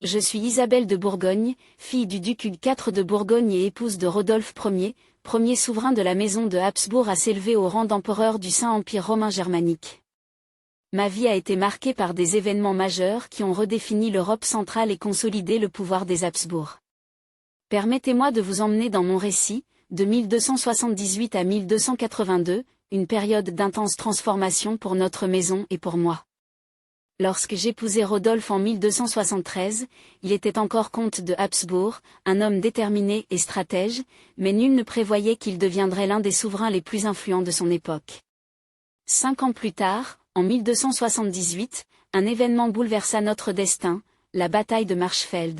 Je suis Isabelle de Bourgogne, fille du duc Hugues IV de Bourgogne et épouse de Rodolphe Ier, premier souverain de la maison de Habsbourg à s'élever au rang d'empereur du Saint-Empire romain germanique. Ma vie a été marquée par des événements majeurs qui ont redéfini l'Europe centrale et consolidé le pouvoir des Habsbourg. Permettez-moi de vous emmener dans mon récit, de 1278 à 1282, une période d'intense transformation pour notre maison et pour moi. Lorsque j'épousai Rodolphe en 1273, il était encore comte de Habsbourg, un homme déterminé et stratège, mais nul ne prévoyait qu'il deviendrait l'un des souverains les plus influents de son époque. 5 ans plus tard, en 1278, un événement bouleversa notre destin, la bataille de Marchfeld.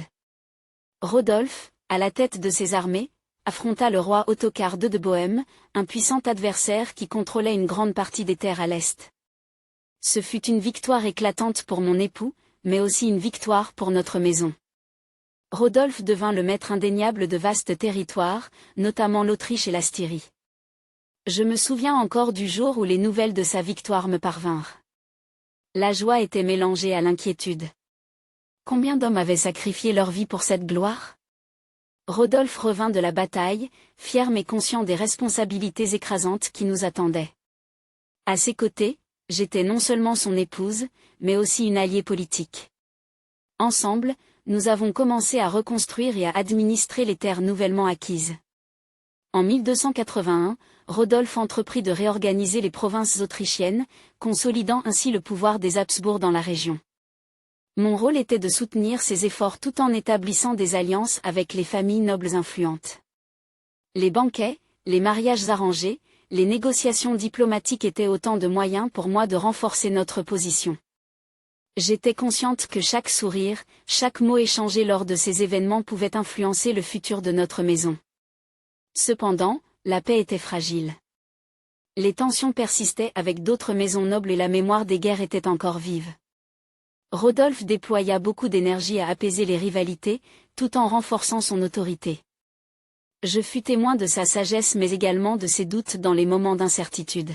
Rodolphe, à la tête de ses armées, affronta le roi Ottokar II de Bohême, un puissant adversaire qui contrôlait une grande partie des terres à l'est. Ce fut une victoire éclatante pour mon époux, mais aussi une victoire pour notre maison. Rodolphe devint le maître indéniable de vastes territoires, notamment l'Autriche et la Styrie. Je me souviens encore du jour où les nouvelles de sa victoire me parvinrent. La joie était mélangée à l'inquiétude. Combien d'hommes avaient sacrifié leur vie pour cette gloire ? Rodolphe revint de la bataille, fier mais conscient des responsabilités écrasantes qui nous attendaient. À ses côtés, j'étais non seulement son épouse, mais aussi une alliée politique. Ensemble, nous avons commencé à reconstruire et à administrer les terres nouvellement acquises. En 1281, Rodolphe entreprit de réorganiser les provinces autrichiennes, consolidant ainsi le pouvoir des Habsbourg dans la région. Mon rôle était de soutenir ces efforts tout en établissant des alliances avec les familles nobles influentes. Les banquets, les mariages arrangés, les négociations diplomatiques étaient autant de moyens pour moi de renforcer notre position. J'étais consciente que chaque sourire, chaque mot échangé lors de ces événements pouvait influencer le futur de notre maison. Cependant, la paix était fragile. Les tensions persistaient avec d'autres maisons nobles et la mémoire des guerres était encore vive. Rodolphe déploya beaucoup d'énergie à apaiser les rivalités, tout en renforçant son autorité. Je fus témoin de sa sagesse mais également de ses doutes dans les moments d'incertitude.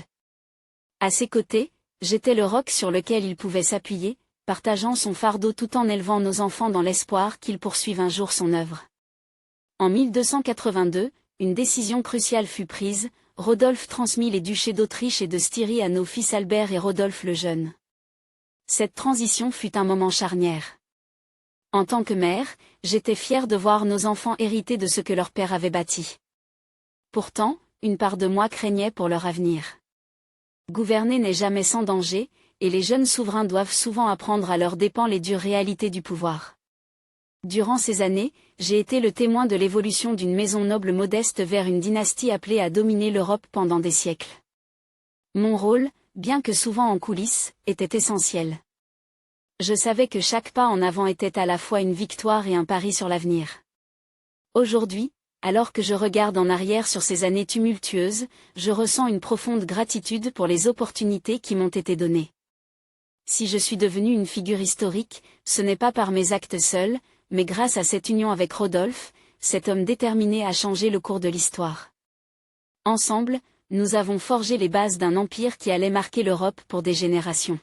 À ses côtés, j'étais le roc sur lequel il pouvait s'appuyer, partageant son fardeau tout en élevant nos enfants dans l'espoir qu'il poursuive un jour son œuvre. En 1282, une décision cruciale fut prise, Rodolphe transmit les duchés d'Autriche et de Styrie à nos fils Albert et Rodolphe le Jeune. Cette transition fut un moment charnière. En tant que mère, j'étais fière de voir nos enfants hériter de ce que leur père avait bâti. Pourtant, une part de moi craignait pour leur avenir. Gouverner n'est jamais sans danger, et les jeunes souverains doivent souvent apprendre à leurs dépens les dures réalités du pouvoir. Durant ces années, j'ai été le témoin de l'évolution d'une maison noble modeste vers une dynastie appelée à dominer l'Europe pendant des siècles. Mon rôle, bien que souvent en coulisses, était essentiel. Je savais que chaque pas en avant était à la fois une victoire et un pari sur l'avenir. Aujourd'hui, alors que je regarde en arrière sur ces années tumultueuses, je ressens une profonde gratitude pour les opportunités qui m'ont été données. Si je suis devenue une figure historique, ce n'est pas par mes actes seuls, mais grâce à cette union avec Rodolphe, cet homme déterminé à changer le cours de l'histoire. Ensemble, nous avons forgé les bases d'un empire qui allait marquer l'Europe pour des générations.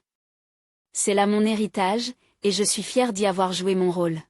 C'est là mon héritage, et je suis fière d'y avoir joué mon rôle.